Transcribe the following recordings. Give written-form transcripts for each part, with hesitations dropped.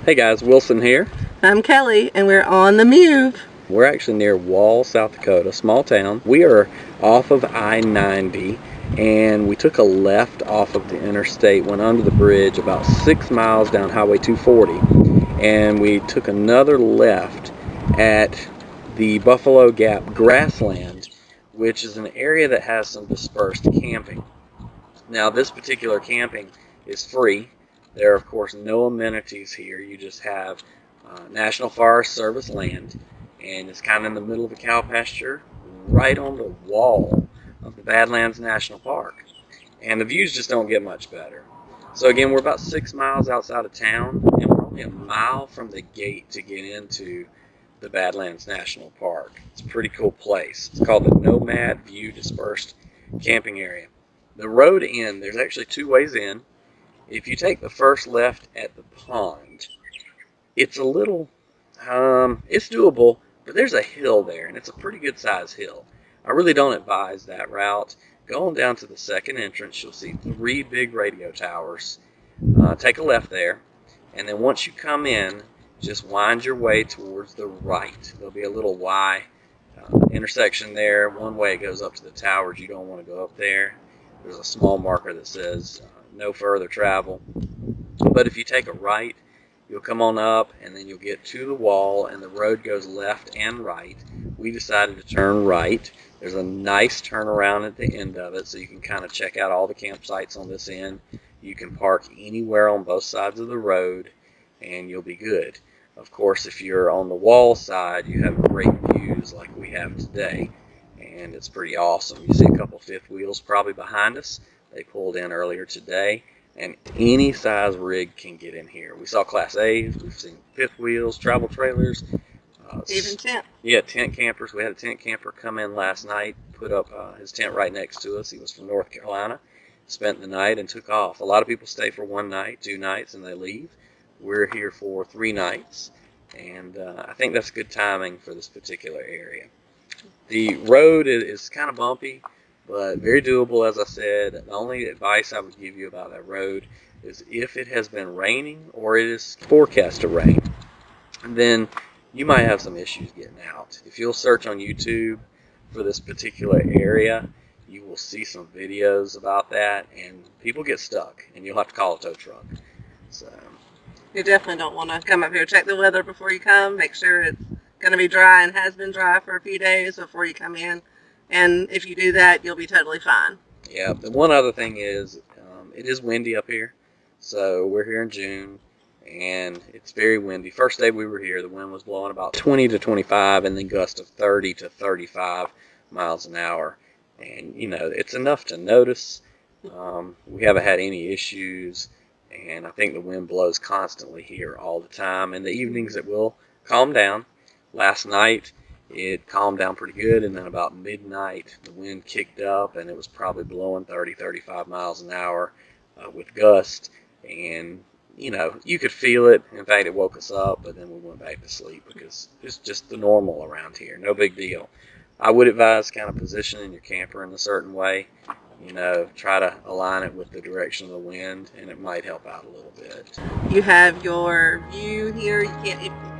Hey guys, Wilson here. I'm Kelly, and we're on the Mewve. We're actually near Wall, South Dakota, small town. We are off of I-90, and we took a left off of the interstate, went under the bridge about 6 miles down Highway 240, and we took another left at the Buffalo Gap grassland, which is an area that has some dispersed camping. Now, this particular camping is free. There are, of course, no amenities here. You just have National Forest Service land, and it's kind of in the middle of a cow pasture, right on the wall of the Badlands National Park. And the views just don't get much better. So again, we're about 6 miles outside of town, and we're only a mile from the gate to get into the Badlands National Park. It's a pretty cool place. It's called the Nomad View Dispersed Camping area. The road in, there's actually two ways in. If you take the first left at the pond, it's a little, it's doable, but there's a hill there, and it's a pretty good sized hill. I really don't advise that route. Going down to the second entrance, you'll see 3 big radio towers. Take a left there, and then once you come in, just wind your way towards the right. There'll be a little Y intersection there. One way it goes up to the towers. You don't want to go up there. There's a small marker that says no further travel. But if you take a right, you'll come on up, and then you'll get to the wall, and the road goes left and right. We decided to turn right. There's a nice turnaround at the end of it, so you can kind of check out all the campsites on this end. You can park anywhere on both sides of the road, and you'll be good. Of course, if you're on the wall side, you have great views like we have today, and it's pretty awesome. You see a couple fifth wheels probably behind us. They pulled in earlier today, and any size rig can get in here. We saw Class A's, we've seen fifth wheels, travel trailers. Even tent. Yeah, tent campers. We had a tent camper come in last night, put up his tent right next to us. He was from North Carolina, spent the night and took off. A lot of people stay for 1 night, 2 nights, and they leave. We're here for 3 nights, and I think that's good timing for this particular area. The road is kind of bumpy, but very doable, as I said. The only advice I would give you about that road is if it has been raining or it is forecast to rain, then you might have some issues getting out. If you'll search on YouTube for this particular area, you will see some videos about that, and people get stuck, and you'll have to call a tow truck. So You definitely don't want to come up here. Check the weather before you come. Make sure it's going to be dry and has been dry for a few days before you come in. And if you do that, you'll be totally fine. yeah, the one other thing is it is windy up here. So we're here in June, and it's very windy. First day we were here, the wind was blowing about 20 to 25, and then gusts of 30 to 35 miles an hour. And, you know, it's enough to notice. We haven't had any issues, and I think the wind blows constantly here all the time. In the evenings, it will calm down. Last night, it calmed down pretty good, and then about midnight, the wind kicked up, and it was probably blowing 30, 35 miles an hour with gust. And, you know, you could feel it. In fact, it woke us up, but then we went back to sleep because it's just the normal around here. No big deal. I would advise kind of positioning your camper in a certain way. You know, try to align it with the direction of the wind, and it might help out a little bit. You have your view here. You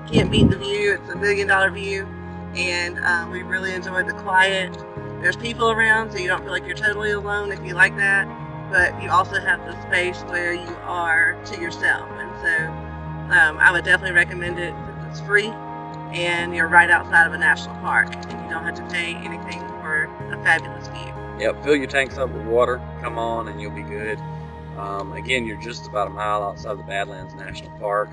can't beat the view. It's $1 million view. And we really enjoyed the quiet. There's people around, so you don't feel like you're totally alone if you like that. But you also have the space where you are to yourself. And so I would definitely recommend it since it's free, and you're right outside of a national park, and you don't have to pay anything for a fabulous view. Yep, fill your tanks up with water, come on, and you'll be good. Again, you're just about a mile outside the Badlands National Park,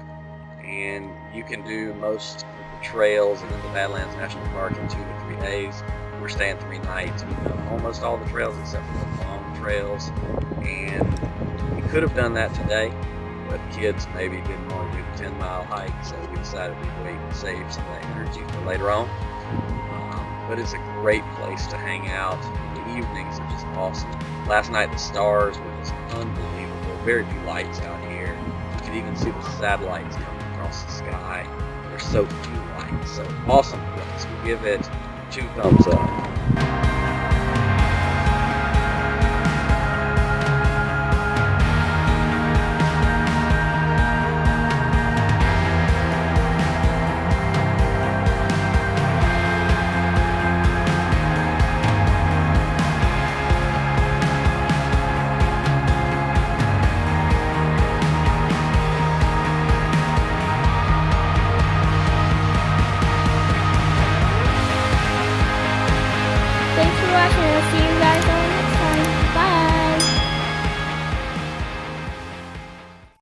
and you can do most of the trails in the Badlands National Park in 2 to 3 days. We're staying 3 nights. We've done almost all the trails except for the long trails, and we could have done that today, but kids maybe didn't want to do the 10-mile hike, so we decided we'd wait and save some of that energy for later on. But it's a great place to hang out. The evenings are just awesome. Last night the stars were just unbelievable. Very few lights out here. You can even see the satellites coming across the sky. There's so few lights. So awesome place. We give it 2 thumbs up.